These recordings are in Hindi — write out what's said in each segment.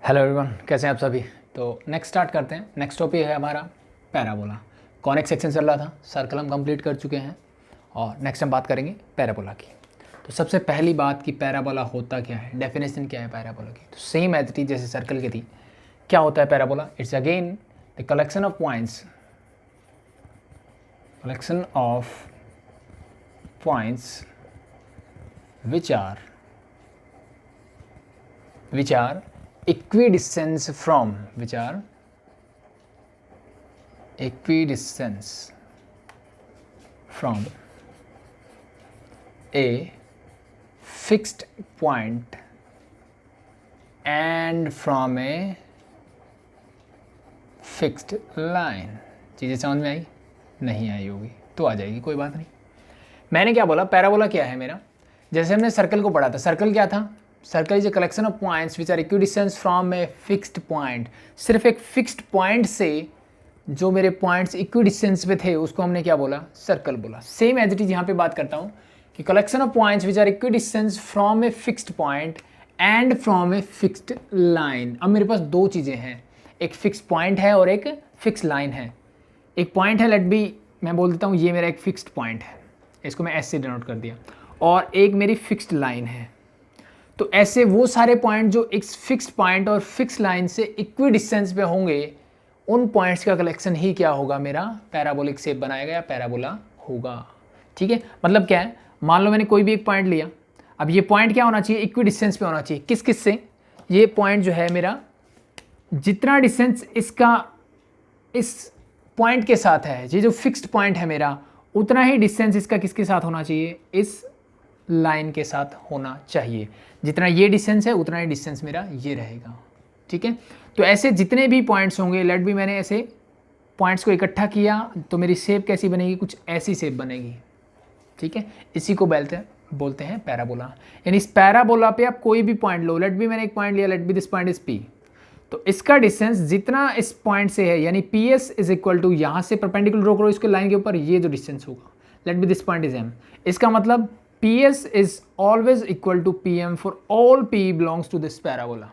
हेलो एवरीवन, कैसे हैं आप सभी। तो नेक्स्ट स्टार्ट करते हैं। नेक्स्ट टॉपिक है हमारा पैराबोला। कॉनिक सेक्शन चल रहा था, सर्कल हम कंप्लीट कर चुके हैं और नेक्स्ट हम बात करेंगे पैराबोला की। तो सबसे पहली बात कि पैराबोला होता क्या है, डेफिनेशन क्या है पैराबोला की। तो सेम एज इट इज जैसे सर्कल की थी। क्या होता है parabola? It's again the collection of points which are equidistance from a fixed point and from a fixed line। चीज़ें समझ में आई? नहीं आई होगी तो आ जाएगी, कोई बात नहीं। मैंने क्या बोला, पैराबोला क्या है मेरा। जैसे हमने सर्कल को पढ़ा था, सर्कल क्या था? Circle is a collection of points which are equidistance from a fixed point. सिर्फ एक फिक्स्ड पॉइंट से जो मेरे पॉइंट्स इक्विडिस्टेंस पे थे उसको हमने क्या बोला? सर्कल बोला। सेम एज इट इज यहाँ पे बात करता हूँ कि collection of points which are equidistance from a fixed point and from a fixed line. अब मेरे पास दो चीज़ें हैं, एक फिक्स्ड पॉइंट है और एक फिक्स लाइन है। एक पॉइंट है, लेट बी, मैं बोल देता हूँ ये मेरा एक फिक्स्ड पॉइंट है, इसको मैं एस से डिनोट कर दिया, और एक मेरी फिक्स्ड लाइन है। तो ऐसे वो सारे पॉइंट जो एक फिक्स्ड पॉइंट और फिक्स लाइन से इक्वी डिस्टेंस पे होंगे, उन पॉइंट्स का कलेक्शन ही क्या होगा? मेरा पैराबोलिक शेप बनाएगा या पैराबोला होगा। ठीक है, मतलब क्या है, मान लो मैंने कोई भी एक पॉइंट लिया। अब ये पॉइंट क्या होना चाहिए? इक्वी डिस्टेंस पे होना चाहिए। किस किस से? ये पॉइंट जो है मेरा, जितना डिस्टेंस इसका इस पॉइंट के साथ है, ये जो फिक्स्ड पॉइंट है मेरा, उतना ही डिस्टेंस इसका किसके साथ होना चाहिए? इस लाइन के साथ होना चाहिए। जितना ये डिस्टेंस है उतना ही डिस्टेंस मेरा ये रहेगा। ठीक है, तो ऐसे जितने भी पॉइंट्स होंगे, लेट भी मैंने ऐसे पॉइंट्स को इकट्ठा किया तो मेरी शेप कैसी बनेगी? कुछ ऐसी शेप बनेगी। ठीक है, इसी को बोलते हैं पैराबोला। यानी इस पैराबोला पे आप कोई भी पॉइंट लो, लेट भी मैंने एक पॉइंट लिया, लेट भी दिस पॉइंट इज पी, तो इसका डिस्टेंस जितना इस पॉइंट से है, यानी P S is equal to, यहाँ से परपेंडिकुलर ड्रॉ करो इसके लाइन के ऊपर, ये जो डिस्टेंस होगा, let be this point is M. इसका मतलब P S is always equal to P M for all P belongs to this parabola.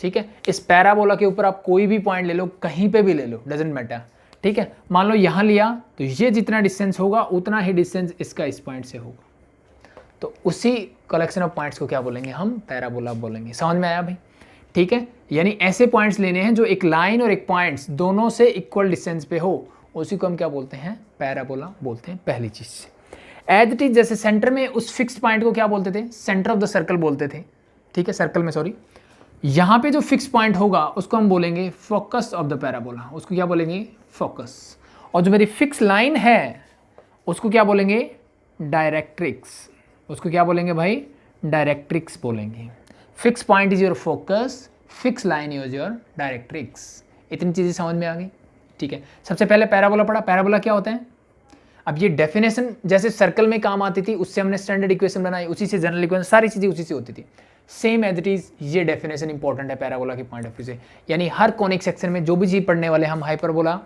ठीक है, इस पैराबोला के ऊपर आप कोई भी पॉइंट ले लो, कहीं पे भी ले लो, डजेंट मैटर। ठीक है, मान लो यहाँ लिया तो ये जितना डिस्टेंस होगा उतना ही डिस्टेंस इसका इस पॉइंट से होगा। तो उसी कलेक्शन ऑफ पॉइंट्स को क्या बोलेंगे? हम पैराबोला बोलेंगे। समझ में आया भाई? ठीक है, यानी ऐसे पॉइंट्स लेने हैं जो एक लाइन और एक पॉइंट्स दोनों से इक्वल डिस्टेंस पे हो, उसी को हम क्या बोलते हैं? पैराबोला बोलते हैं। पहली चीज से एज इट इज, जैसे सेंटर में उस फिक्स्ड पॉइंट को क्या बोलते थे? सेंटर ऑफ द सर्कल बोलते थे। ठीक है, सर्कल में, सॉरी, यहाँ पे जो फिक्स पॉइंट होगा उसको हम बोलेंगे फोकस ऑफ द पैराबोला। उसको क्या बोलेंगे? फोकस। और जो मेरी फिक्स लाइन है उसको क्या बोलेंगे? डायरेक्ट्रिक्स। उसको क्या बोलेंगे भाई? डायरेक्ट्रिक्स बोलेंगे। Fix point is your focus, fix line is your directrix. इतनी चीज़ें समझ में आ गई? ठीक है, सबसे पहले पैराबोला पढ़ा। पैराबोला क्या होता है? अब ये डेफिनेशन जैसे सर्कल में काम आती थी, उससे हमने स्टैंडर्ड इक्वेशन बनाई, उसी से जनरल इक्वेशन, सारी चीज़ें उसी से होती थी। सेम एज इट इज ये डेफिनेशन इंपॉर्टेंट है पैराबोला के पॉइंट ऑफ व्यू से। यानी हर कॉनिक सेक्शन में जो भी चीज़ पढ़ने वाले हम, हाइपरबोला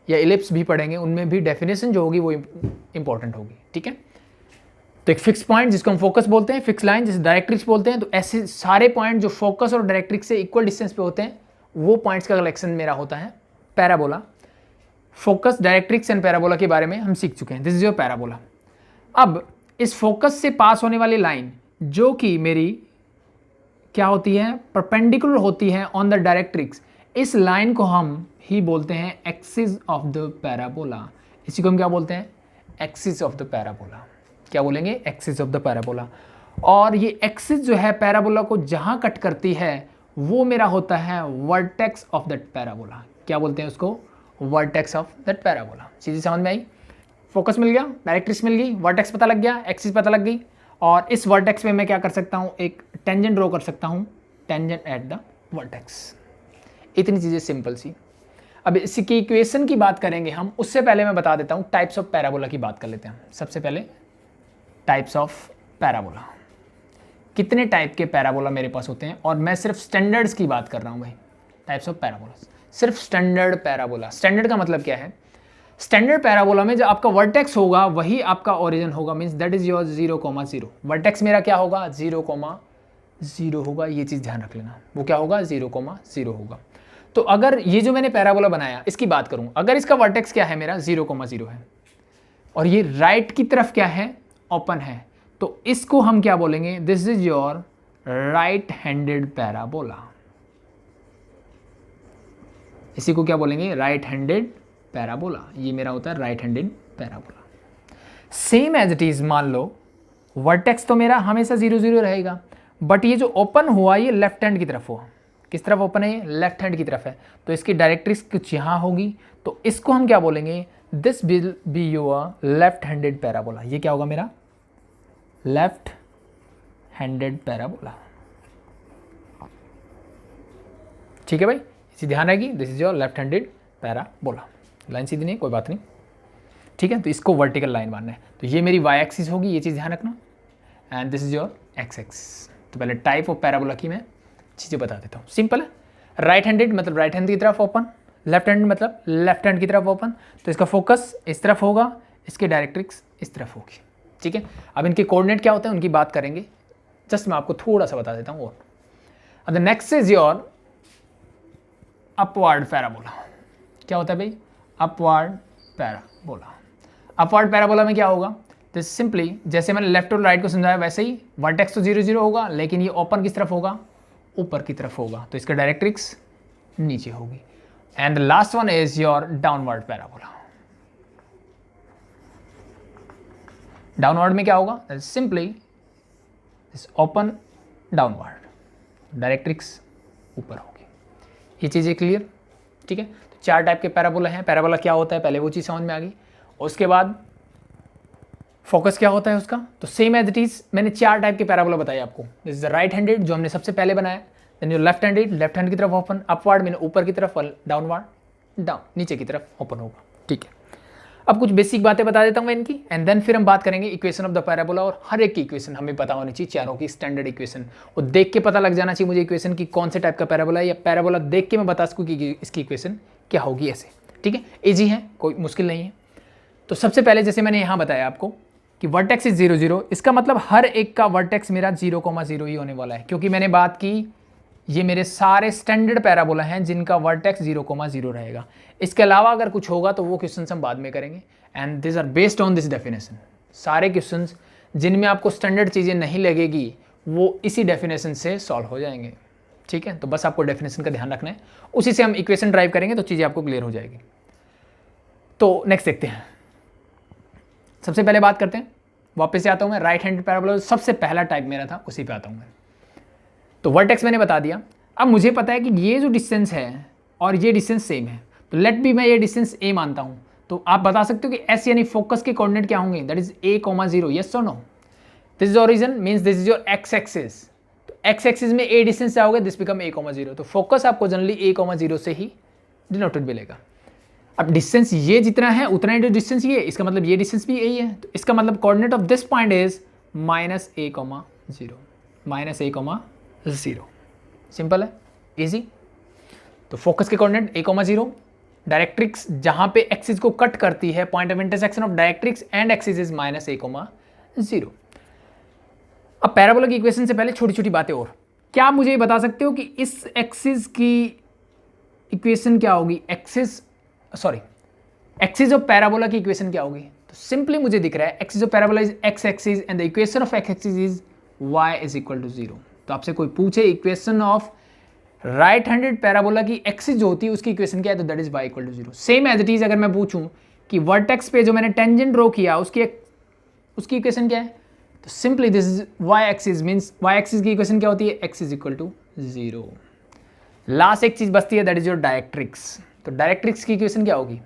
या इलिप्स भी पढ़ेंगे, उनमें भी डेफिनेशन जो होगी वो इंपॉर्टेंट होगी। ठीक है, तो एक फिक्स पॉइंट जिसको हम फोकस बोलते हैं, फिक्स लाइन जिसे डायरेक्ट्रिक्स बोलते हैं। तो ऐसे सारे पॉइंट जो फोकस और डायरेक्ट्रिक्स से इक्वल डिस्टेंस पे होते हैं, वो पॉइंट्स का कलेक्शन मेरा होता है parabola. Focus, directrix and parabola के बारे में हम सीख चुके हैं। This is your parabola. अब इस फोकस से पास होने वाली लाइन जो कि मेरी क्या होती है? परपेंडिकुलर होती है ऑन द डायरेक्ट्रिक्स, इस लाइन को हम ही बोलते हैं एक्सिस ऑफ द पैराबोला। इसी को हम क्या बोलते हैं? Axis of the parabola. क्या बोलेंगे? Axis of the parabola. और ये एक्सिस जो है पैराबोला को जहां कट करती है वो मेरा होता है वर्टेक्स ऑफ दैट पैराबोला। क्या बोलते हैं उसको? Vertex of that parabola. चीज़ें समझ में आई? फोकस मिल गया, डायरेक्ट्रिक्स मिल गई, वर्टेक्स पता लग गया, एक्सिस पता लग गई, और इस वर्टेक्स में मैं क्या कर सकता हूँ? एक टेंजेंट ड्रॉ कर सकता हूँ, टेंजेंट एट द वर्टेक्स। इतनी चीज़ें सिंपल सी। अब इसकी इक्वेशन की बात करेंगे हम, उससे पहले मैं बता देता हूँ टाइप्स ऑफ पैराबोला की बात कर लेते हैं। सबसे पहले टाइप्स ऑफ पैराबोला। कितने टाइप के पैराबोला मेरे पास होते हैं, और मैं सिर्फ स्टैंडर्ड्स की बात कर रहा हूँ भाई। टाइप्स ऑफ पैराबोला, सिर्फ स्टैंडर्ड पैराबोला। स्टैंडर्ड का मतलब क्या है? स्टैंडर्ड पैराबोला में जो आपका वर्टेक्स होगा वही आपका ओरिजिन होगा, means that is your 0,0। Vertex मेरा क्या होगा? 0,0। 0 होगा, ये चीज़ ध्यान रख लेना। वो क्या होगा, 0,0 होगा। तो अगर ये जो मैंने पैराबोला बनाया इसकी बात करूं, अगर इसका वर्टेक्स क्या है मेरा 0,0 है और ये राइट की तरफ क्या है, ओपन है, तो इसको हम क्या बोलेंगे, this is your right handed parabola. इसी को क्या बोलेंगे, राइट हैंडेड पैराबोला। ये मेरा होता है right handed parabola. Same as it is, मान लो वर्टेक्स तो मेरा हमेशा 0,0 रहेगा, बट ये जो ओपन हुआ ये लेफ्ट हैंड की तरफ हुआ। किस तरफ ओपन है, लेफ्ट हैंड की तरफ है, तो इसकी डायरेक्ट्रिक्स कुछ यहाँ होगी, तो इसको हम क्या बोलेंगे, this will be your left handed parabola. ये क्या होगा मेरा लेफ्ट हैंडेड पैराबोला। ठीक है भाई, इसी ध्यान रहेगी, this is your left handed parabola. Line सीधी नहीं, कोई बात नहीं, ठीक है। तो इसको वर्टिकल लाइन मानना है, तो ये मेरी वाई एक्सिस होगी, ये चीज़ ध्यान रखना, and this is your X axis. तो पहले टाइप ऑफ पैराबोला की मैं चीज़ें बता देता हूँ, सिंपल है। राइट हैंडेड मतलब राइट हैंड की तरफ ओपन, लेफ्ट हैंड मतलब लेफ्ट हैंड की तरफ ओपन, तो इसका फोकस इस तरफ होगा, इसके डायरेक्ट्रिक्स इस तरफ होगी, ठीक है। अब इनके कोऑर्डिनेट क्या होते हैं उनकी बात करेंगे, जस्ट मैं आपको थोड़ा सा बता देता हूँ और। अब the next is your upward parabola. क्या होता है भाई, अपवर्ड पैराबोला। अपवर्ड पैराबोला में क्या होगा, तो सिंपली जैसे मैंने लेफ्ट और राइट को समझाया वैसे ही वर्टेक्स तो 0,0 होगा, लेकिन ये ओपन किस तरफ होगा, ऊपर की तरफ होगा, तो इसका डायरेक्ट्रिक्स नीचे होगी। And the last one is your downward parabola. Downward में क्या होगा, सिंपली इस ओपन डाउनवर्ड, डायरेक्ट्रिक्स ऊपर होगी। ये चीज़ें क्लियर, ठीक है। तो 4 टाइप के पैराबोला हैं। पैराबोला क्या होता है पहले वो चीज़ समझ में आ गई, और उसके बाद फोकस क्या होता है उसका, तो सेम एज इट इज मैंने 4 टाइप के पैराबोला बताए आपको। This is the right handed जो हमने सबसे पहले बनाया, then your left handed, left hand की तरफ ओपन, अपवर्ड मैंने ऊपर की तरफ, डाउनवर्ड डाउन नीचे की तरफ ओपन होगा, ठीक है। अब कुछ बेसिक बातें बता देता हूँ मैं इनकी, एंड देन फिर हम बात करेंगे इक्वेशन ऑफ द पैराबोला, और हर एक की इक्वेशन हमें पता होनी चाहिए, चारों की स्टैंडर्ड इक्वेशन, और देख के पता लग जाना चाहिए मुझे इक्वेशन की कौन से टाइप का पैराबोला है, या पैराबोला देख के मैं बता सकूँ कि इसकी इक्वेशन क्या होगी, ऐसे, ठीक है। ईजी है, कोई मुश्किल नहीं है। तो सबसे पहले जैसे मैंने यहाँ बताया आपको कि वर्टेक्स इज 0,0, इसका मतलब हर एक का वर्टेक्स मेरा 0,0 ही होने वाला है, क्योंकि मैंने बात की ये मेरे सारे स्टैंडर्ड पैराबोला हैं जिनका वर्टेक्स 0,0 रहेगा। इसके अलावा अगर कुछ होगा तो वो क्वेश्चन हम बाद में करेंगे, and this are based on this definition. सारे क्वेश्चंस जिनमें आपको स्टैंडर्ड चीज़ें नहीं लगेगी वो इसी डेफिनेशन से सॉल्व हो जाएंगे, ठीक है। तो बस आपको डेफिनेशन का ध्यान रखना है, उसी से हम इक्वेशन ड्राइव करेंगे तो चीज़ें आपको क्लियर हो जाएगी। तो नेक्स्ट देखते हैं, सबसे पहले बात करते हैं, वापस से आता हूँ मैं राइट हैंड पैराबोला, सबसे पहला टाइप मेरा था उसी पे आता हूँ मैं। तो वर्टेक्स मैंने बता दिया, अब मुझे पता है कि ये जो डिस्टेंस है और ये डिस्टेंस सेम है, तो लेट बी मैं ये डिस्टेंस ए मानता हूँ, तो आप बता सकते हो कि एस यानी फोकस के कोऑर्डिनेट क्या होंगे, दैट इज a,0, यस और no. This is origin means this is your X axis, तो एक्स एक्सिस में ए डिस्टेंस जाओगे, दिस बिकम a,0, तो फोकस आपको जनरली a,0 से ही डिनोटेड मिलेगा। अब डिस्टेंस ये जितना है उतना ही डिस्टेंस ये, इसका मतलब ये डिस्टेंस भी यही है, तो इसका मतलब coordinate of this point is -a,0, -a,0, simple है, इजी। तो फोकस के कोऑर्डिनेट a,0, डायरेक्ट्रिक्स जहां पे एक्सिस को कट करती है, point of intersection of directrix and axis is -a,0। अब पैराबोला की इक्वेशन से पहले छोटी छोटी बातें और, क्या आप मुझे ये बता सकते हो कि इस एक्सिस की इक्वेशन क्या होगी, एक्सिस ऑफ पैराबोला की इक्वेशन क्या होगी। तो सिंपली मुझे दिख रहा है axis of parabola is X axis and the equation of X axis is y is equal to 0। तो आपसे कोई पूछे equation of right handed parabola की एक्सिस जो होती है उसकी इक्वेशन क्या है, तो that is y equal to 0। Same as it is अगर मैं पूछूं कि वर्टेक्स पे जो मैंने टेंजेंट ड्रॉ किया उसकी इक्वेशन क्या है, तो simply this is y axis, means y axis की इक्वेशन क्या होती है, x is equal to 0। Last एक चीज बचती है, दैट इज योर डायरेक्ट्रिक्स। तो डायरेक्ट्रिक्स की इक्वेशन क्या होगी,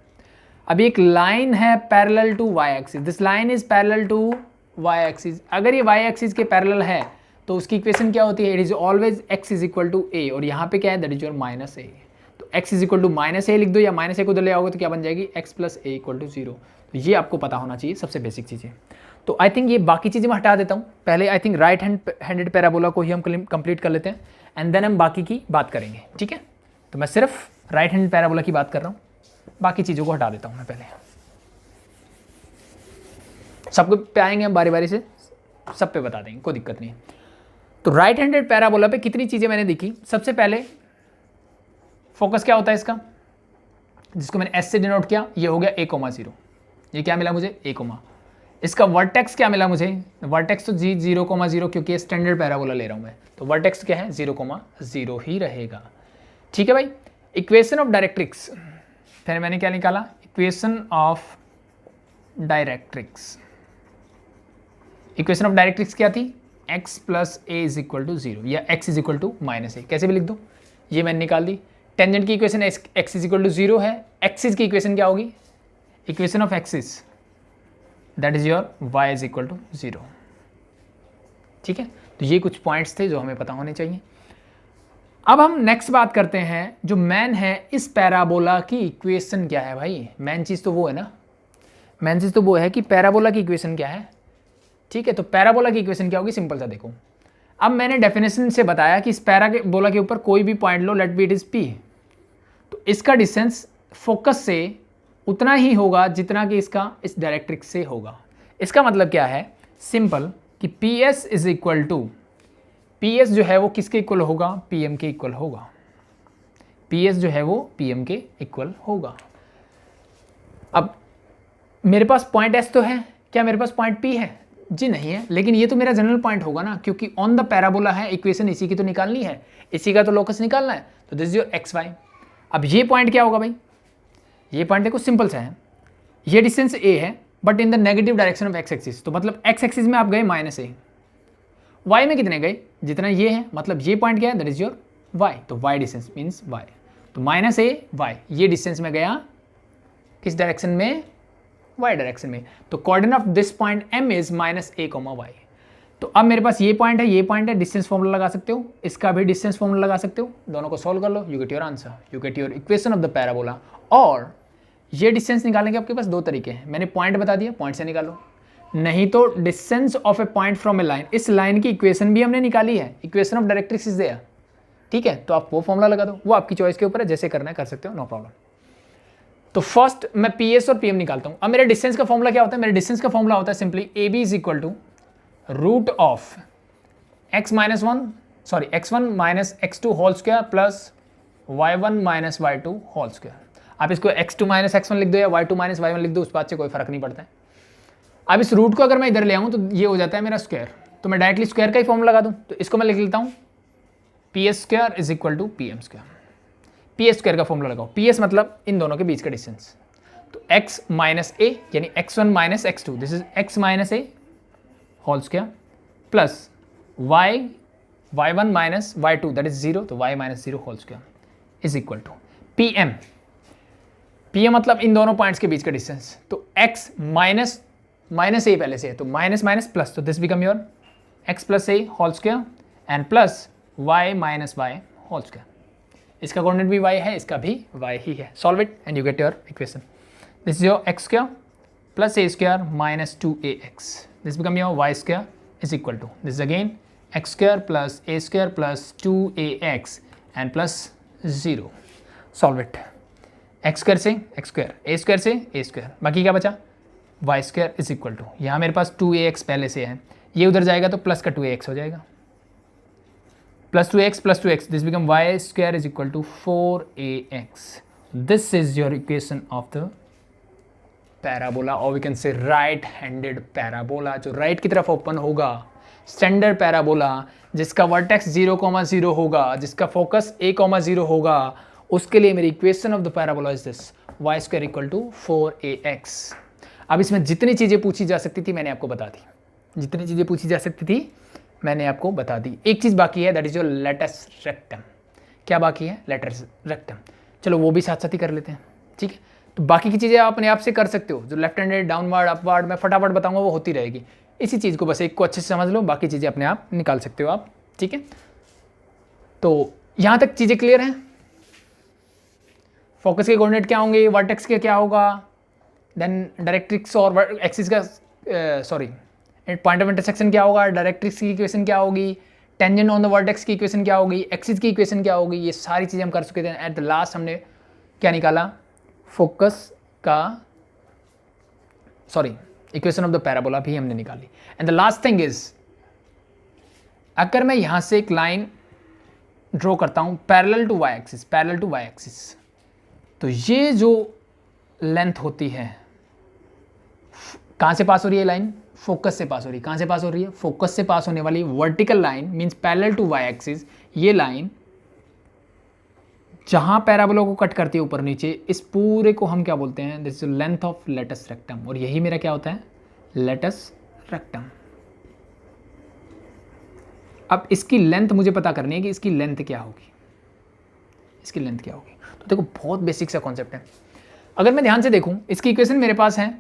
अभी एक लाइन है parallel to y axis, this line is parallel to y axis, अगर ये y एक्सिस के पैरेलल है तो उसकी इक्वेशन क्या होती है, it is always x is equal to a, और यहाँ पे क्या है, दैट इज योर -a। तो x is equal to -a लिख दो, या -a को उधर ले आओगे तो क्या बन जाएगी, x plus a equal to 0। तो ये आपको पता होना चाहिए सबसे बेसिक चीज़ें। तो आई थिंक ये बाकी चीज़ें मैं हटा देता हूँ, पहले I think right handed parabola को ही हम कंप्लीट कर लेते हैं, एंड देन हम बाकी की बात करेंगे, ठीक है। तो मैं सिर्फ राइट हैंड पैराबोला की बात कर रहा हूँ, बाकी चीज़ों को हटा देता हूँ मैं पहले। सब पे आएंगे हम बारी बारी से, सब पे बता देंगे, कोई दिक्कत नहीं है। तो राइट हैंडेड पैराबोला पे कितनी चीज़ें मैंने देखी। सबसे पहले फोकस क्या होता है इसका, जिसको मैंने एस से डिनोट किया, ये हो गया a, 0। ये क्या मिला मुझे a, इसका वर्टेक्स क्या मिला मुझे, वर्टेक्स तो जी 0, 0 क्योंकि स्टैंडर्ड पैराबोला ले रहा हूँ मैं, तो वर्टेक्स क्या है 0, 0 ही रहेगा। ठीक है भाई। इक्वेशन ऑफ डायरेक्ट्रिक्स, फिर मैंने क्या निकाला, equation of directrix. Equation of directrix क्या थी, x plus a is equal to 0 या x is equal to minus a, कैसे भी लिख दो, ये मैंने निकाल दी। टेंजेंट की equation x is equal to 0 है, एक्सिस की इक्वेशन क्या होगी, equation of axis that is your y is equal to 0। ठीक है, तो ये कुछ पॉइंट्स थे जो हमें पता होने चाहिए। अब हम नेक्स्ट बात करते हैं, जो मैन है इस पैराबोला की इक्वेशन क्या है भाई। मैन चीज़ तो वो है ना, मैन चीज़ तो वो है कि पैराबोला की इक्वेशन क्या है। ठीक है, तो पैराबोला की इक्वेशन क्या होगी, सिंपल सा देखो। अब मैंने डेफिनेशन से बताया कि इस पैराबोला के ऊपर कोई भी पॉइंट लो, let be it is P, तो इसका डिस्टेंस फोकस से उतना ही होगा जितना कि इसका इस डायरेक्ट्रिक्स से होगा। इसका मतलब क्या है, सिंपल कि P S is equal to, P S जो है वो किसके इक्वल होगा, पी एम के इक्वल होगा। पी एस जो है वो पी एम के इक्वल होगा। अब मेरे पास पॉइंट एस तो है, क्या मेरे पास पॉइंट पी है, जी नहीं है, लेकिन ये तो मेरा जनरल पॉइंट होगा ना, क्योंकि ऑन द पैराबोला है, इक्वेशन इसी की तो निकालनी है, इसी का तो लोकस निकालना है, तो this is your X Y. अब ये पॉइंट क्या होगा भाई, ये पॉइंट देखो सिंपल सा है, ये डिस्टेंस ए है but in the negative direction of X axis, तो मतलब एक्स एक्सिस में आप गए माइनस ए, वाई में कितने गए, जितना ये है, मतलब ये पॉइंट क्या है, दैट इज योर वाई, तो वाई डिस्टेंस मीन्स वाई, तो माइनस ए वाई, ये डिस्टेंस में गया किस डायरेक्शन में, वाई डायरेक्शन में, तो coordinate of this point m is minus a, y. तो अब मेरे पास ये पॉइंट है, ये पॉइंट है, डिस्टेंस फॉर्मूला लगा सकते हो, इसका भी डिस्टेंस फॉर्मूला लगा सकते हो, दोनों को सॉल्व कर लो, you get your answer, you get your equation of the parabola. और ये डिस्टेंस निकालने के आपके पास दो तरीके हैं, मैंने पॉइंट बता दिया, पॉइंट से निकालो, नहीं तो distance of a point from a line, इस लाइन की इक्वेशन भी हमने निकाली है, equation of directrix is there. ठीक है, तो आप वो फॉर्मूला लगा दो, वो आपकी चॉइस के ऊपर है, जैसे करना है कर सकते हो, नो प्रॉब्लम। तो फर्स्ट मैं पी एस और पी एम निकालता हूं। अब मेरे डिस्टेंस का फॉर्मूला क्या होता है, मेरे डिस्टेंस का फॉर्मूला होता है simply A B is equal to root of X minus one, sorry x1 minus x2 whole square plus y1 minus y2 whole square. आप इसको x2 माइनस x1 लिख दो या y2 माइनस y1 लिख दो, उस बात से कोई फर्क नहीं पड़ता है। अब इस रूट को अगर मैं इधर ले आऊँ तो ये हो जाता है मेरा स्क्वायर, तो मैं डायरेक्टली स्क्वायर का ही फॉर्मूला लगा दूँ, तो इसको मैं लिख लेता हूँ P S square is equal to P M square. P S square का फॉर्मूला लगाओ, पी एस मतलब इन दोनों के बीच का डिस्टेंस, तो x माइनस ए यानी x1 minus x2, this is x minus A whole square plus y1 minus y2 that is 0, तो y minus 0 whole square is equal to P M. P M मतलब इन दोनों पॉइंट्स के बीच का डिस्टेंस, तो x माइनस माइनस ए पहले से है, तो माइनस माइनस प्लस, तो this become your x plus a whole square and plus y minus y whole square. इसका कोऑर्डिनेट भी y है, इसका भी y ही है, solve it and you get your equation, this is your x square plus a square minus 2ax, this become your y square is equal to this again x square plus a square plus 2ax and plus 0, solve it, x square से x स्क्वायर, a स्क्वायर से a स्क्वायर, बाकी क्या बचा y square is equal to, यहाँ मेरे पास 2ax पहले से है, ये उधर जाएगा तो प्लस का 2ax हो जाएगा, plus 2x, this become y square is equal to 4ax। This is your equation of the parabola, और we can say right handed parabola, जो राइट की तरफ ओपन होगा, स्टैंडर्ड पैराबोला, जिसका वर्टेक्स 0, 0 होगा, जिसका फोकस a, 0 होगा, उसके लिए मेरी equation of the parabola is this y square equal to 4ax। अब इसमें जितनी चीज़ें पूछी जा सकती थी मैंने आपको बता दी, जितनी चीज़ें पूछी जा सकती थी मैंने आपको बता दी। एक चीज़ बाकी है, that is your latus rectum. क्या बाकी है, लेटस रेक्टम, चलो वो भी साथ साथ ही कर लेते हैं। ठीक है, तो बाकी की चीज़ें आप अपने आप से कर सकते हो, जो लेफ्ट हैंडेड डाउनवर्ड अपवर्ड मैं फटाफट बताऊंगा वो होती रहेगी, इसी चीज़ को बस एक को अच्छे से समझ लो, बाकी चीज़ें अपने आप निकाल सकते हो आप। ठीक है, तो यहाँ तक चीज़ें क्लियर हैं। फोकस के कोऑर्डिनेट क्या होंगे, वर्टेक्स के क्या होगा, देन डायरेक्ट्रिक्स और एक्सिस का सॉरी पॉइंट ऑफ इंटरसेक्शन क्या होगा, डायरेक्ट्रिक्स की इक्वेशन क्या होगी, टेंजेंट ऑन द वर्टेक्स की इक्वेशन क्या होगी, एक्सिस की इक्वेशन क्या होगी, ये सारी चीज़ें हम कर चुके थे। एट द लास्ट हमने क्या निकाला, फोकस का sorry equation of the parabola भी हमने निकाली। And the last thing is अगर मैं यहाँ से एक लाइन ड्रॉ करता हूँ पैरेलल टू वाई एक्सिस, तो ये जो लेंथ होती है कहाँ से पास हो रही है लाइन? फोकस से पास हो रही है। कहाँ से पास हो रही है? फोकस से पास होने वाली vertical line means parallel to y axis, ये लाइन जहाँ पैराबोला को कट करती है ऊपर नीचे, इस पूरे को हम क्या बोलते हैं? This is length of latus rectum, और यही मेरा क्या होता है? Latus rectum. अब इसकी लेंथ मुझे पता करनी है कि इसकी लेंथ क्या होगी, इसकी लेंथ क्या होगी। तो देखो बहुत बेसिक सा कॉन्सेप्ट है। अगर मैं ध्यान से देखूं, इसकी इक्वेशन मेरे पास है,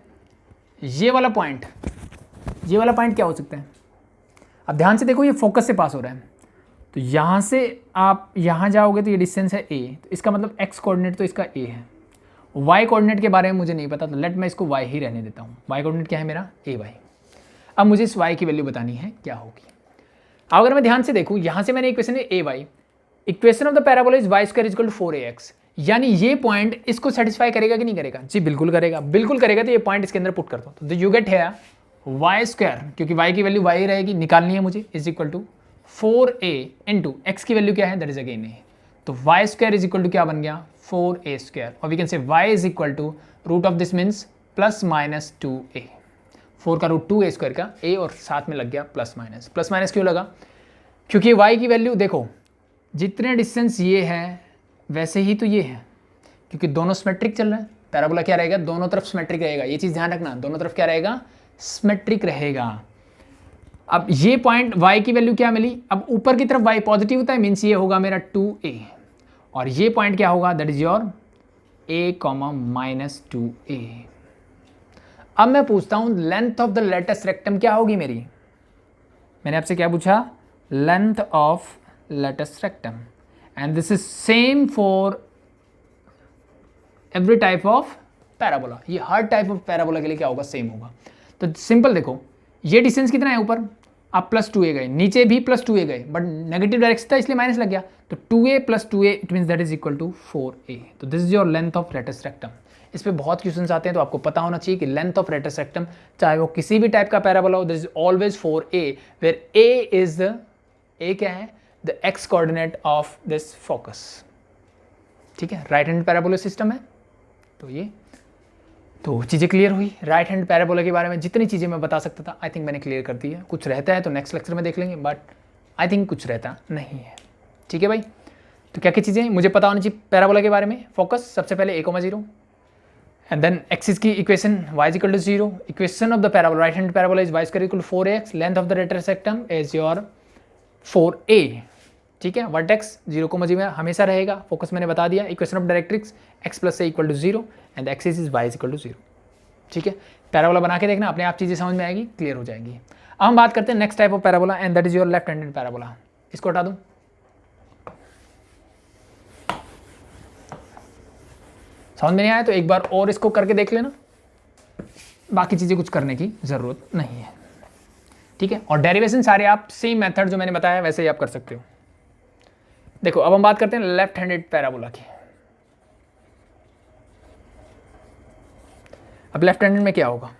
ये वाला पॉइंट क्या हो सकता है? अब ध्यान से देखो, ये फोकस से पास हो रहा है, तो यहाँ से आप यहाँ जाओगे तो ये डिस्टेंस है a, तो इसका मतलब x कोऑर्डिनेट तो इसका a है। y कोऑर्डिनेट के बारे में मुझे नहीं पता, तो लेट मैं इसको y ही रहने देता हूँ। y कोऑर्डिनेट क्या है मेरा? ay। अब मुझे इस y की वैल्यू बतानी है क्या होगी। अगर मैं ध्यान से देखूँ, यहाँ से मैंने इक्वेशन है ay, equation of the parabola is y² = 4ax, यानी ये पॉइंट इसको सेटिस्फाई करेगा कि नहीं करेगा? जी बिल्कुल करेगा, बिल्कुल करेगा। तो ये पॉइंट इसके अंदर पुट करता हूँ, तो यू गेट है y², क्योंकि y की वैल्यू y रहेगी, निकालनी है मुझे, is equal to 4a into x की वैल्यू क्या है? दैट इज अगेन a, तो y² इज इक्वल टू क्या बन गया? 4a², और we can say y is equal to root of this means plus minus 2a, 4 का रूट 2a² का a, और साथ में लग गया प्लस माइनस क्यों लगा? क्योंकि y की वैल्यू देखो, जितने डिस्टेंस ये है वैसे ही तो ये है, क्योंकि दोनों सिमेट्रिक चल रहे हैं। पैराबोला क्या रहेगा? दोनों तरफ सिमेट्रिक रहेगा, ये चीज़ ध्यान रखना, दोनों तरफ क्या रहेगा? सिमेट्रिक रहेगा। अब ये पॉइंट y की वैल्यू क्या मिली? अब ऊपर की तरफ y पॉजिटिव होता है, मीन्स ये होगा मेरा 2a, और ये पॉइंट क्या होगा? That is your a, -2a। अब मैं पूछता हूँ length of the latus rectum क्या होगी मेरी? मैंने आपसे क्या पूछा? Length of latus rectum, and this is same for every type of parabola. ये हर टाइप ऑफ पैराबोला के लिए क्या होगा? सेम होगा। तो सिंपल देखो, ये डिस्टेंस कितना है? ऊपर आप +2a गए, नीचे भी +2a गए, बट नेगेटिव डायरेक्शन था इसलिए माइनस लग गया, तो 2a + 2a it means that is equal to 4a। तो this is your length of latus rectum. इस पे बहुत क्वेश्चंस आते हैं, तो आपको पता होना चाहिए कि लेंथ ऑफ लेटस रेक्टम, चाहे वो किसी भी टाइप का पैराबोला हो, this is always 4a, where a is the, a क्या है? The x coordinate of this focus. ठीक है, राइट हैंड पैराबोला सिस्टम है। तो ये तो चीज़ें क्लियर हुई राइट हैंड पैराबोला के बारे में। जितनी चीज़ें मैं बता सकता था आई थिंक मैंने क्लियर कर दी है। कुछ रहता है तो नेक्स्ट लेक्चर में देख लेंगे, बट आई थिंक कुछ रहता नहीं है। ठीक है भाई, तो क्या क्या चीज़ें मुझे पता होनी चाहिए पैराबोला के बारे में? फोकस सबसे पहले a,0, एंड देन एक्सिस की equation y = 0, equation of the parabola, right hand parabola is y² = 4ax, length of the latus rectum is your 4a। ठीक है, वर्टेक्स 0,0 में हमेशा रहेगा, फोकस मैंने बता दिया, equation of directrix x + a = 0 and axis is y = 0। ठीक है, पैराबोला बना के देखना, अपने आप चीज़ें समझ में आएगी, क्लियर हो जाएंगी। अब हम बात करते हैं next type of parabola, and that is your left handed parabola. इसको हटा दूं, समझ में नहीं आया तो एक बार और इसको करके देख लेना, बाकी चीज़ें कुछ करने की ज़रूरत नहीं है। ठीक है, और डेरिवेशन सारे आप सेम मेथड जो मैंने बताया वैसे ही आप कर सकते हो। देखो अब हम बात करते हैं लेफ्ट हैंडेड पैराबोला की। अब लेफ्ट हैंडेड में क्या होगा?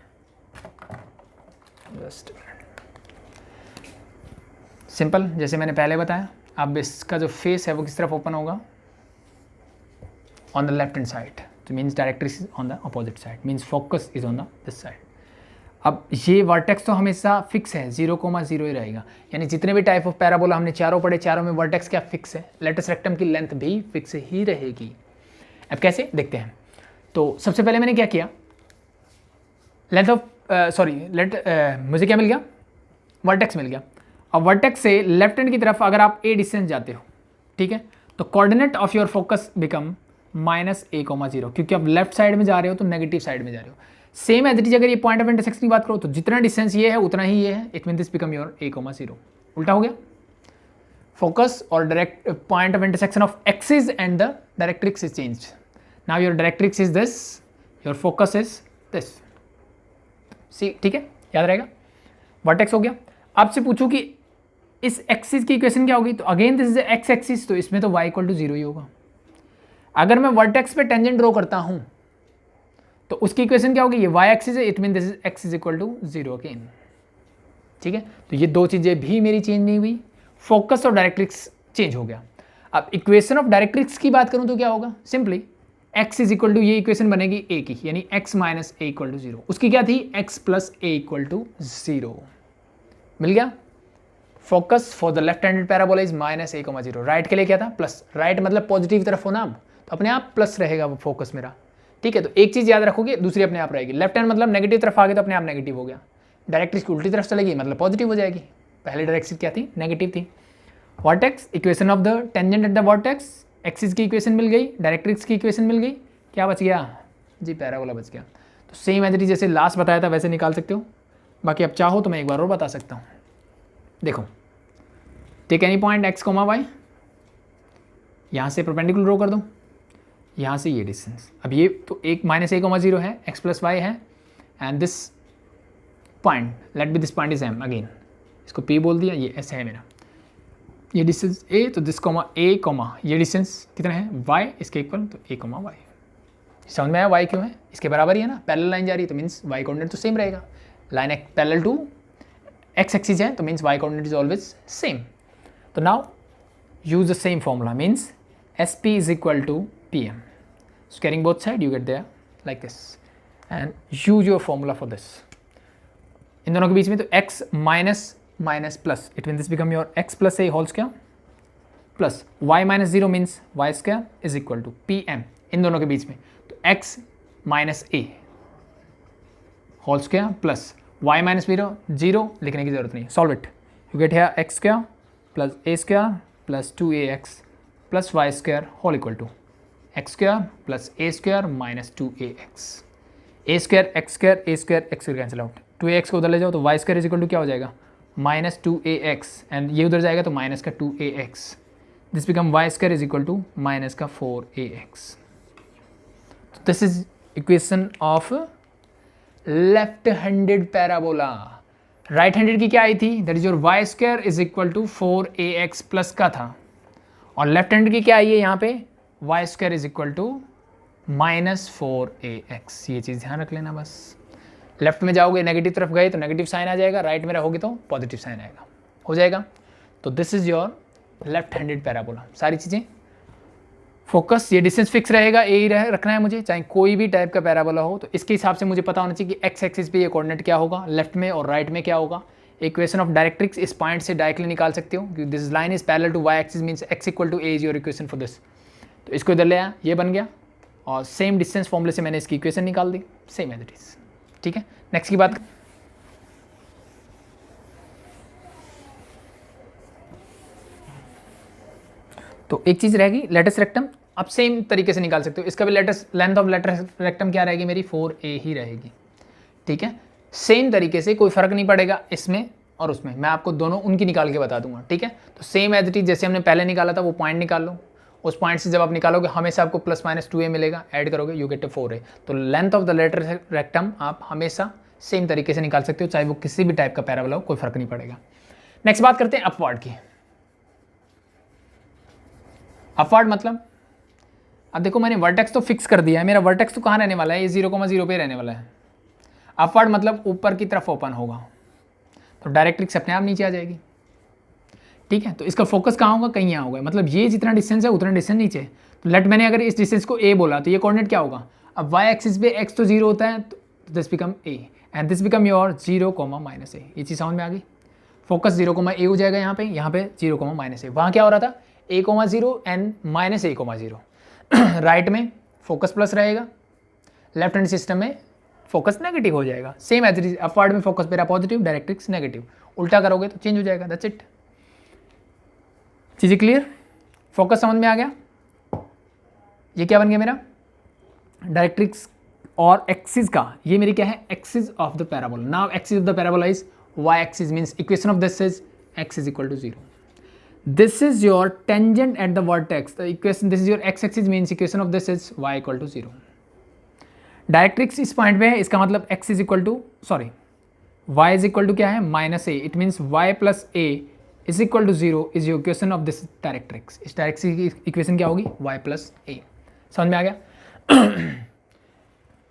जस्ट सिंपल, जैसे मैंने पहले बताया, अब इसका जो फेस है वो किस तरफ ओपन होगा? On the left hand side, तो means directrix is on the opposite side, means focus is on the this side. अब ये वर्टेक्स तो हमेशा फिक्स है, 0,0 ही रहेगा, यानी जितने भी टाइप ऑफ पैराबोला हमने चारों पढ़े, चारों में वर्टेक्स क्या फिक्स है, लेटस रेक्टम की लेंथ भी फिक्स ही रहेगी। अब कैसे देखते हैं, तो सबसे पहले मैंने क्या किया, लेंथ ऑफ मुझे क्या मिल गया? वर्टेक्स मिल गया। अब वर्टेक्स से लेफ्ट हैंड की तरफ अगर आप a डिस्टेंस जाते हो, ठीक है, तो coordinate of your focus become -a,0, क्योंकि आप लेफ्ट साइड में जा रहे हो तो नेगेटिव साइड में जा रहे हो। सेम एज इट इज अगर ये पॉइंट ऑफ इंटरसेक्शन की बात करो तो जितना डिस्टेंस ये है उतना ही ये है, it mean this become your a,0। उल्टा हो गया, फोकस और direct point of intersection of axis and the directrix is changed. Now your directrix is this, your focus is this. See ठीक है, याद रहेगा, वर्टेक्स हो गया। आपसे पूछूं कि इस एक्सिस की इक्वेशन क्या होगी, तो again this is X axis, तो इसमें तो y = 0 ही होगा। अगर मैं वर्टेक्स पे टेंजेंट ड्रॉ करता हूं तो उसकी इक्वेशन क्या होगी? ये y एक्सिस है, it mean this is x = 0 again. ठीक है, तो ये दो चीज़ें भी मेरी चेंज नहीं हुई, फोकस और डायरेक्ट्रिक्स चेंज हो गया। अब इक्वेशन ऑफ डायरेक्ट्रिक्स की बात करूं तो क्या होगा, simply x is equal to, ये इक्वेशन बनेगी a की, यानी x minus a equal to 0। उसकी क्या थी, x plus a equal to 0। मिल गया। Focus for the left handed parabola is minus a comma 0। Right के लिए क्या था, प्लस। राइट मतलब पॉजिटिव तरफ हो ना, तो अपने आप प्लस रहेगा वो फोकस मेरा। ठीक है, तो एक चीज़ याद रखोगे, दूसरी अपने आप रहेगी। लेफ्ट हैंड मतलब नेगेटिव तरफ आ गया तो अपने आप नेगेटिव हो गया। डायरेक्ट्रिक्स की उल्टी तरफ चलेगी मतलब पॉजिटिव हो जाएगी। पहले डायरेक्ट्रिक्स क्या थी, नेगेटिव थी। Vertex, equation of the tangent at the vertex, axis की इक्वेशन मिल गई, डायरेक्ट्रिक्स की इक्वेशन मिल गई, क्या बच गया जी, पैराबोला बच गया। तो सेम एज इट इज जैसे लास्ट बताया था वैसे निकाल सकते हो। बाकी अब चाहो तो मैं एक बार और बता सकता हूँ। देखो, take any point x, y, यहाँ से परपेंडिकुलर ड्रॉ कर दो, यहाँ से ये डिस्टेंस। अब ये तो एक माइनस ए कोमा 0 है, x प्लस वाई है, and this point, let be this point is m again, इसको p बोल दिया, ये s है मेरा। ये डिस्टेंस a, तो दिस कोमा a कोमा ये डिस्टेंस कितना है y, इसके इक्वल, तो a कोमा y। समझ में आया y क्यों है, इसके बराबर ही है ना, पैरेलल लाइन जा रही है तो मीन्स y कोऑर्डिनेट तो सेम रहेगा। Line parallel to x axis है तो means y coordinate is always same. तो now use the same formula, means SP is equal to PM. Squaring both side you get there like this and use your formula for this. इन दोनों के बीच में तो x minus minus plus, it means this become your x plus a whole square plus y minus 0 means y square is equal to PM। इन दोनों के बीच में तो x minus a whole square plus y minus 0 लिखने की जरूरत नहीं, solve it, you get here x square plus a square plus 2ax plus y square whole equal to x square plus a square minus 2ax। a square x square a square x square cancel out, 2ax को उधर ले जाओ तो y square is equal to क्या हो जाएगा, माइनस 2ax, एंड ये उधर जाएगा तो माइनस का 2ax, this become y square is equal to minus का 4ax। This is equation of left handed parabola. Right handed की क्या आई थी, that is your y square is equal to 4ax plus का था, और लेफ्ट हैंडेड की क्या आई है यहाँ पे, y square is equal to minus 4ax। ये चीज़ ध्यान रख लेना बस। लेफ्ट में जाओगे नेगेटिव तरफ गए तो नेगेटिव साइन आ जाएगा, राइट में रहोगे तो पॉजिटिव साइन आएगा, हो जाएगा। तो this is your left handed parabola. सारी चीज़ें फोकस, ये डिस्टेंस फिक्स रहेगा, ए ही रखना है मुझे, चाहे कोई भी टाइप का पैराबोला हो। तो इसके हिसाब से मुझे पता होना चाहिए कि एक्स एक्सिस पे ये कोऑर्डिनेट क्या होगा, लेफ्ट में और राइट में क्या होगा। इक्वेशन ऑफ डायरेक्ट्रिक्स इस पॉइंट से डायरेक्टली निकाल सकते हो, क्योंकि this line is parallel to y axis means x equal to a is your equation for this. तो इसको इधर ले आया, ये बन गया, और सेम डिस्टेंस फॉर्मूले से मैंने इसकी इक्वेशन निकाल दी, सेम एज इट इज। ठीक है, नेक्स्ट की बात। तो एक चीज़ रहेगी लेटस रेक्टम, आप सेम तरीके से निकाल सकते हो। इसका भी latus, length of latus rectum क्या रहेगी मेरी, 4a ही रहेगी। ठीक है, सेम तरीके से, कोई फर्क नहीं पड़ेगा इसमें और उसमें, मैं आपको दोनों उनकी निकाल के बता दूंगा। ठीक है, तो सेम एज इट इज जैसे हमने पहले निकाला था वो पॉइंट निकाल लो, उस पॉइंट से जब आप निकालोगे हमेशा आपको प्लस माइनस 2a मिलेगा, ऐड करोगे यू गेट 4a। तो length of the latus rectum आप हमेशा सेम तरीके से निकाल सकते हो, चाहे वो किसी भी टाइप का पैराबोला हो, कोई फर्क नहीं पड़ेगा। नेक्स्ट बात करते हैं अपवर्ड की। अपवर्ड मतलब, अब देखो मैंने वर्टेक्स तो फिक्स कर दिया है, मेरा वर्टेक्स तो कहाँ रहने वाला है, ये 0,0 पे रहने वाला है। अपवर्ड मतलब ऊपर की तरफ ओपन होगा, तो डायरेक्ट्रिक्स अपने आप नीचे आ जाएगी। ठीक है, तो इसका फोकस कहाँ होगा, कहीं यहाँ होगा, मतलब ये जितना डिस्टेंस है उतना डिस्टेंस नीचे। तो लेट मैंने अगर इस डिस्टेंस को a बोला तो ये कोऑर्डिनेट क्या होगा, अब y एक्सिस पे x तो 0 होता है, तो this become a and this become your 0,-a। ये चीज़ समझ में आ गई। फोकस 0,a हो जाएगा यहाँ पे 0,-a। वहाँ क्या हो रहा था, a,0 एंड -a,0। राइट में फोकस प्लस रहेगा, लेफ्ट हैंड सिस्टम में फोकस नेगेटिव हो जाएगा। Same as it is, upward में फोकस मेरा पॉजिटिव, डायरेक्ट्रिक्स नेगेटिव, उल्टा करोगे तो चेंज हो जाएगा, दैट्स इट। चीज़ें क्लियर, फोकस समझ में आ गया। ये क्या बन गया मेरा, डायरेक्ट्रिक्स और एक्सिस का, ये मेरी क्या है, axis of the parabola. Now axis of the parabola is y axis, means equation of this is x is equal to 0। This is your tangent at the vertex. The equation, this is your x-axis, means equation of this is y equal to 0. Directrix इस पॉइंट पे है, इसका मतलब x is equal to, sorry y is equal to क्या है, -a। It means y plus a is equal to 0 is your equation of this directrix. इस डायरेक्ट्रिक्स की इक्वेशन क्या होगी, y प्लस a। समझ में आ गया।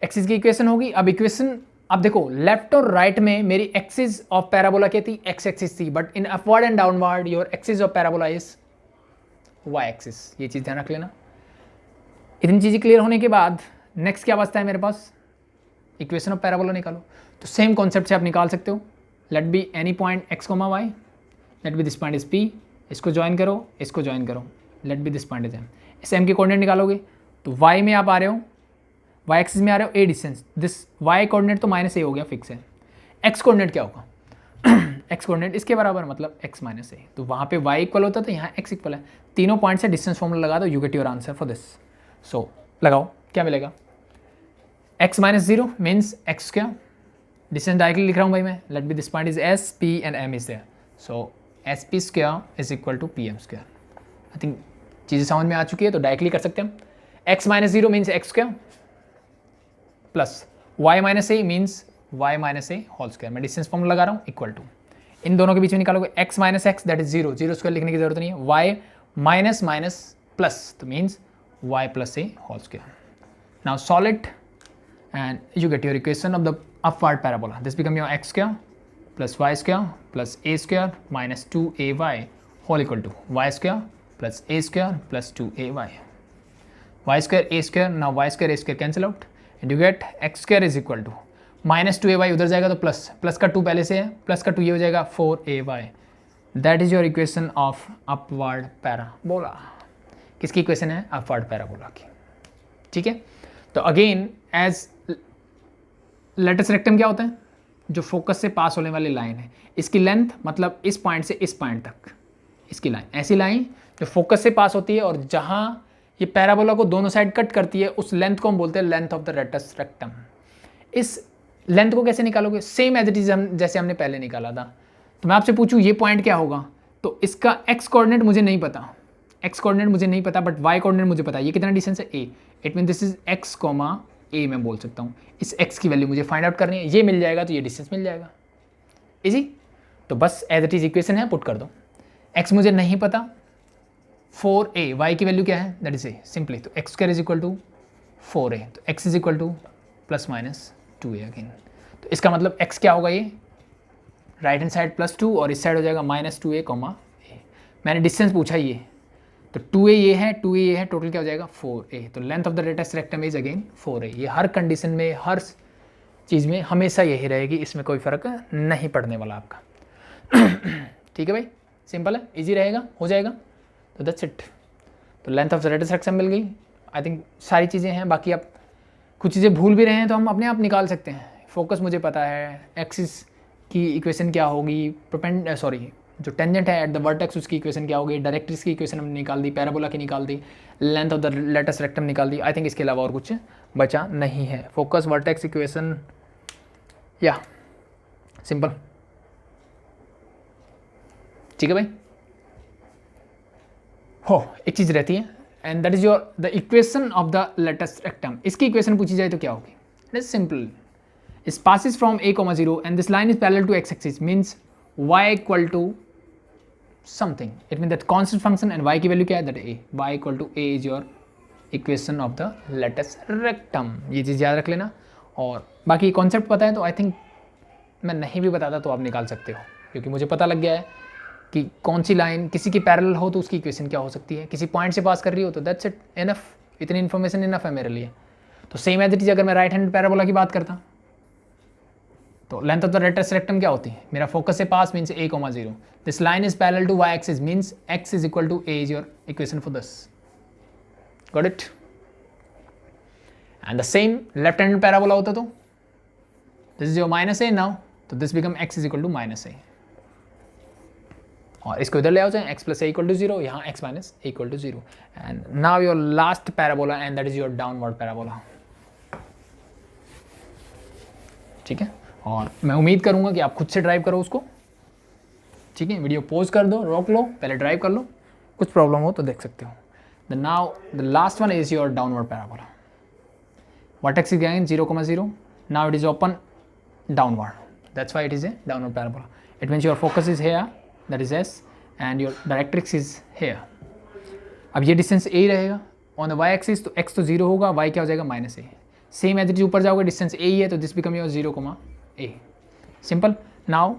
एक्सिस की इक्वेशन होगी। अब इक्वेशन अब देखो लेफ्ट और राइट में मेरी एक्सिस ऑफ पैराबोला क्या थी, एक्स एक्सिस थी, but in upward and downward your axis of parabola is y axis. ये चीज़ ध्यान रख लेना। इतनी चीज़ें क्लियर होने के बाद नेक्स्ट क्या बचता है मेरे पास, इक्वेशन ऑफ पैराबोला निकालो। तो सेम कॉन्सेप्ट से आप निकाल सकते हो, let be any point x comma y, let be this point is p, इसको ज्वाइन करो, इसको ज्वाइन करो, let be this point is m. इस एम के कोऑर्डिनेट निकालोगे तो वाई में आप आ रहे हो, वाई एक्सिस में आ रहे हो, a distance, this y coordinate तो माइनस ए हो गया, फिक्स है। एक्स कोऑर्डिनेट क्या होगा एक्स कोऑर्डिनेट इसके बराबर, मतलब एक्स माइनस ए, तो वहाँ पे वाई इक्वल होता है तो यहाँ एक्स इक्वल है। तीनों पॉइंट से डिस्टेंस फॉर्मूला लगा दो, you get your answer for this. So लगाओ, क्या मिलेगा, X minus zero means X square, distance directly लिख रहा हूँ भाई मैं, let be this point is S P and M is there, so S P square is equal to P M square. I think चीज़ें समझ में आ चुकी है, तो डायरेक्टली कर सकते हैं हम। X minus zero means X square plus Y minus A means Y minus A whole square, मैं डिस्टेंस फॉर्मूला लगा रहा हूँ, इक्वल टू, इन दोनों के बीच में निकालोगे x minus x that is zero, zero square लिखने की जरूरत नहीं है, वाई माइनस माइनस प्लस तो means y plus a whole square. Now solve it and you get your equation of the upward parabola. This become your x square plus y square plus a square minus 2ay whole equal to y square plus a square plus 2ay. Y square a square, now y square a square cancel out and you get x square is equal to minus 2ay उधर जाएगा तो प्लस, प्लस का 2 पहले से है, प्लस का 2 ये हो जाएगा 4ay. That is your equation of upward parabola. किसकी इक्वेशन है, अपवर्ड पैराबोला की, ठीक है। तो अगेन एज लेटस रेक्टम क्या होता है, जो फोकस से पास होने वाली लाइन है, इसकी लेंथ मतलब इस पॉइंट से इस पॉइंट तक इसकी लाइन, ऐसी लाइन जो फोकस से पास होती है और जहाँ ये पैराबोला को दोनों साइड कट करती है, उस लेंथ को हम बोलते हैं length of the latus rectum. इस लेंथ को कैसे निकालोगे, सेम एज इट इज हम जैसे हमने पहले निकाला था। तो मैं आपसे पूछूं ये पॉइंट क्या होगा, तो इसका एक्स कोऑर्डिनेट मुझे नहीं पता, एक्स कोऑर्डिनेट मुझे नहीं पता, बट वाई कोऑर्डिनेट मुझे पता है। ये कितना डिस्टेंस है, A, it mean this is X comma A मैं बोल सकता हूँ। इस x की वैल्यू मुझे फाइंड आउट करनी है, ये मिल जाएगा तो ये डिस्टेंस मिल जाएगा, इजी। तो बस एज इट इज इक्वेशन है, पुट कर दो। x मुझे नहीं पता, 4a, y की वैल्यू क्या है, दैट इज ए, सिंपली तो x square is equal to 4a, तो x is equal to plus minus 2a again. तो इसका मतलब x क्या होगा, ये राइट हैंड साइड प्लस 2 और इस साइड हो जाएगा माइनस 2a कॉमा a। मैंने डिस्टेंस पूछा ये, तो 2a ये है, 2a ये है, टोटल क्या हो जाएगा 4a। तो length of the latus rectum is again 4a। ये हर कंडीशन में, हर चीज़ में हमेशा यही रहेगी, इसमें कोई फ़र्क नहीं पड़ने वाला आपका ठीक है भाई, सिंपल है, इजी रहेगा, हो जाएगा। तो दैट्स इट। तो length of the latus rectum मिल गई। आई थिंक सारी चीज़ें हैं, बाकी आप कुछ चीज़ें भूल भी रहे हैं तो हम अपने आप निकाल सकते हैं। फोकस मुझे पता है, एक्सिस की इक्वेशन क्या होगी, जो टेंजेंट है एट द वर्टेक्स उसकी इक्वेशन क्या होगी, डायरेक्ट्रिक्स की इक्वेशन हमने निकाल दी, पैराबोला की निकाल दी, length of the latus rectum निकाल दी। आई थिंक इसके अलावा और कुछ बचा नहीं है। फोकस, वर्टेक्स इक्वेशन, या सिंपल, ठीक है भाई। हो एक चीज़ रहती है and that is your the equation of the latus rectum. इसकी इक्वेशन पूछी जाए तो क्या होगी, it is simple, it passes from a, 0 and this line is parallel to x axis, means y equal to something, it means that constant function and y की वैल्यू क्या है, that a, y equal to a is your equation of the latus rectum। ये चीज़ याद रख लेना। और बाकी कॉन्सेप्ट पता है तो आई थिंक मैं नहीं भी बताता तो आप निकाल सकते हो, क्योंकि मुझे पता लग गया है कि कौन सी लाइन किसी की पैरेलल हो तो उसकी इक्वेशन क्या हो सकती है, किसी पॉइंट से पास कर रही हो तो दैट्स इट, इनफ, इतनी इन्फॉर्मेशन इनफ है मेरे लिए। तो सेम एज इट इज अगर मैं राइट हैंड पैराबोला की बात करता तो length of the latus rectum क्या होती है, मेरा फोकस से पास means a, 0, this line is parallel to y axis means x is equal to a is your equation for this, got it. And the same left hand parabola होता तो this is your minus a now, तो this become x is equal to minus a, और इसको इधर ले आओ जाए, x plus a equal to 0, यहाँ x minus a equal to 0। And now your last parabola and that is your downward parabola, ठीक है। और मैं उम्मीद करूंगा कि आप खुद से ड्राइव करो उसको, ठीक है। वीडियो पॉज कर दो, रोक लो, पहले ड्राइव कर लो, कुछ प्रॉब्लम हो तो देख सकते हो। Now the last one is your downward parabola, vertex is again 0, 0, now it is open downward, that's why it is a downward parabola. It means your focus is here, that is s, and your directrix is here. अब ये डिस्टेंस a ही रहेगा ऑन द y एक्सिस, तो x तो 0 होगा, y क्या हो जाएगा minus a। Same as it is ऊपर जाओगे डिस्टेंस ए ही है, तो this become your 0, a। Simple. Now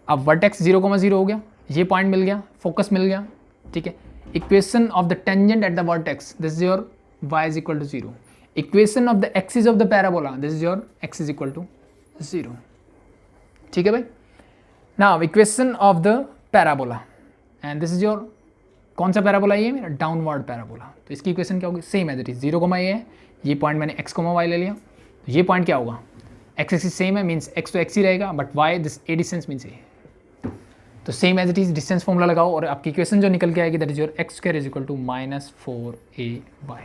अब वर्टेक्स 0, 0 हो गया, ये पॉइंट मिल गया, फोकस मिल गया, ठीक है। Equation of the tangent at the vertex, this is your y is equal to 0। Equation of the axis of the parabola, this is your x is equal to 0, ठीक है भाई। Now equation of the parabola, and this is your, कौन सा पैराबोला ये मेरा? Downward parabola. तो इसकी इक्वेशन क्या होगी? Same as it is 0, a है, ये पॉइंट मैंने x, y ले लिया, तो ये पॉइंट क्या होगा? x एक्सिस सेम है, मीन्स x तो x ही रहेगा, but y this a distance means a। तो same as it is distance formula लगाओ और आपकी इक्वेशन जो निकल के आएगी that is your x² is equal to -4ay।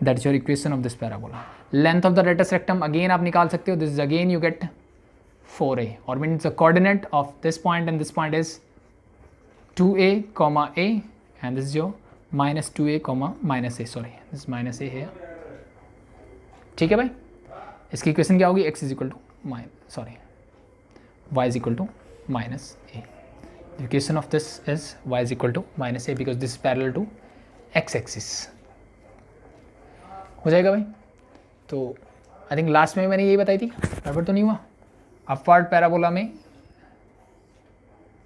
That is your equation of this parabola. Length of the latus rectum again आप निकाल सकते हो, this is again you get 4a, और means the coordinate of this point and this point is 2a, a, and this is your -2a, -a, sorry, this is -a here, ठीक है भाई। इसकी इक्वेशन क्या होगी? x is equal to y is equal to -a। Equation of this is y is equal to -a because this is parallel to x axis. हो जाएगा भाई। तो आई थिंक लास्ट में मैंने यही बताई थी, गड़बड़ तो नहीं हुआ? अपवर्ड पैराबोला में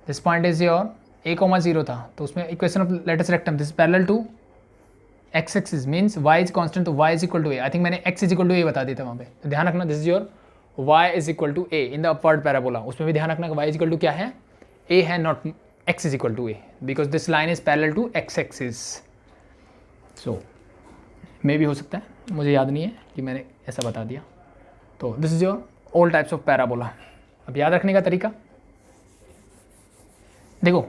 this point is your a, 0 था, तो उसमें equation of latus rectum this parallel to x axis, means y is constant, तो y is equal to a। I think मैंने x is equal to a बता दिया था वहाँ पे, तो ध्यान रखना this is your y is equal to a in the upward parabola. उसमें भी ध्यान रखना कि y इज इक्वल टू क्या है? a है, not x is equal to a, because this line is parallel to x axis. So मे भी हो सकता है, मुझे याद नहीं है कि मैंने ऐसा बता दिया। तो this is your all types of parabola. अब याद रखने का तरीका देखो,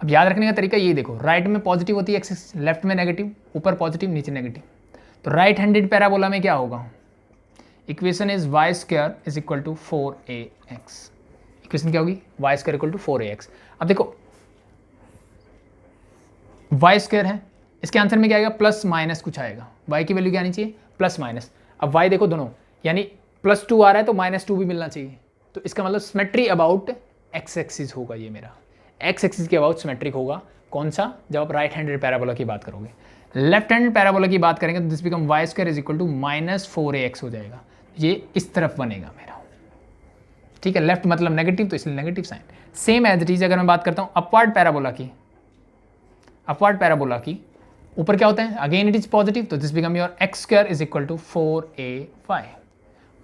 अब याद रखने का तरीका ये देखो, राइट में पॉजिटिव होती है एक्सिस, लेफ्ट में नेगेटिव, ऊपर पॉजिटिव नीचे नेगेटिव। तो राइट हैंडेड पैराबोला में क्या होगा? Equation is y² is equal to 4ax। इक्वेशन क्या होगी? y² equal to 4ax। अब देखो y² है, इसके आंसर में क्या आएगा? प्लस माइनस कुछ आएगा, y की वैल्यू क्या आनी चाहिए? Plus minus. अब y देखो दोनों, यानी +2 आ रहा है तो -2 भी मिलना चाहिए, तो इसका मतलब सिमेट्री अबाउट x एक्सिस होगा ये मेरा, x एक्सिस के अबाउट सिमेट्रिक होगा। कौन सा? जब आप राइट हैंडेड पैराबोला की बात करोगे। लेफ्ट हैंडेड पैराबोला की बात करेंगे तो this become y² is equal to -4ax हो जाएगा, ये इस तरफ बनेगा मेरा, ठीक है। लेफ्ट मतलब नेगेटिव, तो इसलिए negative sign. Same as it is अगर मैं बात करता हूँ अपवर्ड पैराबोला की, अपवर्ड पैराबोला की ऊपर क्या होता है? अगेन इट इज पॉजिटिव, तो this become your x² is equal to 4ay।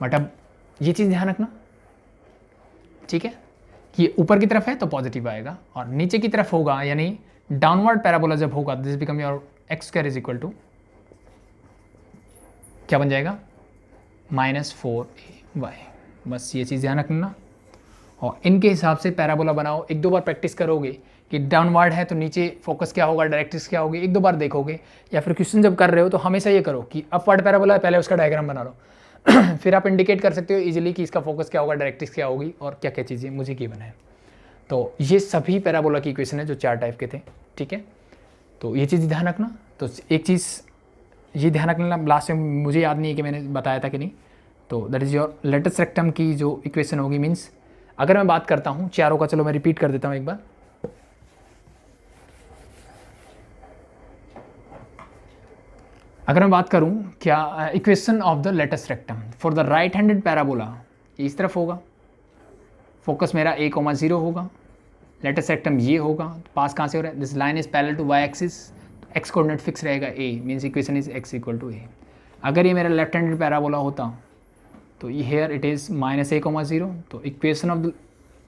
But अब ये चीज़ ध्यान रखना, ठीक है, कि ये ऊपर की तरफ है तो पॉजिटिव आएगा, और नीचे की तरफ होगा यानी डाउनवर्ड पैराबोला जब होगा this become your x² is equal to क्या बन जाएगा? -4ay। बस ये चीज़ ध्यान रखना, और इनके हिसाब से पैराबोला बनाओ। एक दो बार प्रैक्टिस करोगे कि डाउनवर्ड है तो नीचे फोकस क्या होगा, डायरेक्ट्रिक्स क्या होगी, एक दो बार देखोगे, या फिर क्वेश्चन जब कर रहे हो तो हमेशा ये करो कि अपवर्ड पैराबोला है, पहले उसका डायग्राम बना लो फिर आप इंडिकेट कर सकते हो इजीली कि इसका फोकस क्या होगा, डायरेक्ट्रिक्स क्या होगी, और क्या क्या चीज़ें मुझे की बनाए। तो ये सभी पैराबोला की इक्वेशन है जो 4 टाइप के थे, ठीक है। तो ये चीज़ ध्यान रखना। तो एक चीज़ ये ध्यान रखना, लास्ट में मुझे याद नहीं है कि मैंने बताया था कि नहीं, तो that is your latus rectum की जो इक्वेशन होगी, मीन्स अगर मैं बात करता हूँ चारों का, चलो मैं रिपीट कर देता हूँ एक बार। अगर मैं बात करूं क्या equation of the latus rectum for the right handed parabola, ये इस तरफ होगा, फोकस मेरा a, 0 होगा, लेटस रेक्टम ये होगा, पास कहाँ से हो रहा है? This line is parallel to y axis, x coordinate fix रहेगा a, means equation is x equal to a। अगर ये मेरा लेफ्ट हैंडेड पैराबोला होता तो ये हेयर इट इज़ -a, 0, तो equation of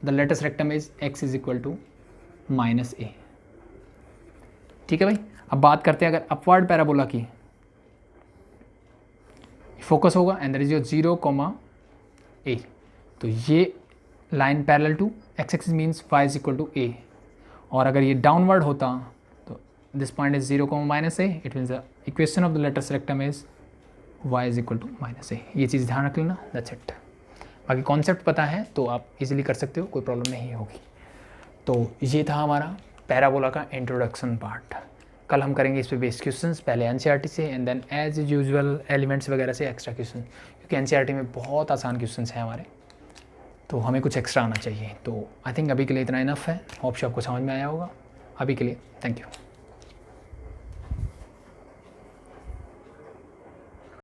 the latus rectum is x is equal to -a, ठीक है भाई। अब बात करते हैं अगर अपवर्ड पैराबोला की, फोकस होगा and that is your 0, a, तो ये line parallel to x axis means y is equal to a, और अगर ये डाउनवर्ड होता तो this point is 0, -a, it means the equation of the latus rectum is y is equal to -a। ये चीज़ ध्यान रख लेना, दैट्स इट। बाकी कॉन्सेप्ट पता है तो आप इजीली कर सकते हो, कोई प्रॉब्लम नहीं होगी। तो ये था हमारा पैराबोला का इंट्रोडक्शन पार्ट। कल हम करेंगे इस पे बेस्ड क्वेश्चंस, पहले एनसीईआरटी से and then as usual elements वगैरह से एक्स्ट्रा क्वेश्चन, क्योंकि एनसीईआरटी में बहुत आसान क्वेश्चंस हैं हमारे, तो हमें कुछ एक्स्ट्रा आना चाहिए। तो आई थिंक अभी के लिए इतना इनफ है। होप आपको समझ में आया होगा। अभी के लिए थैंक यू।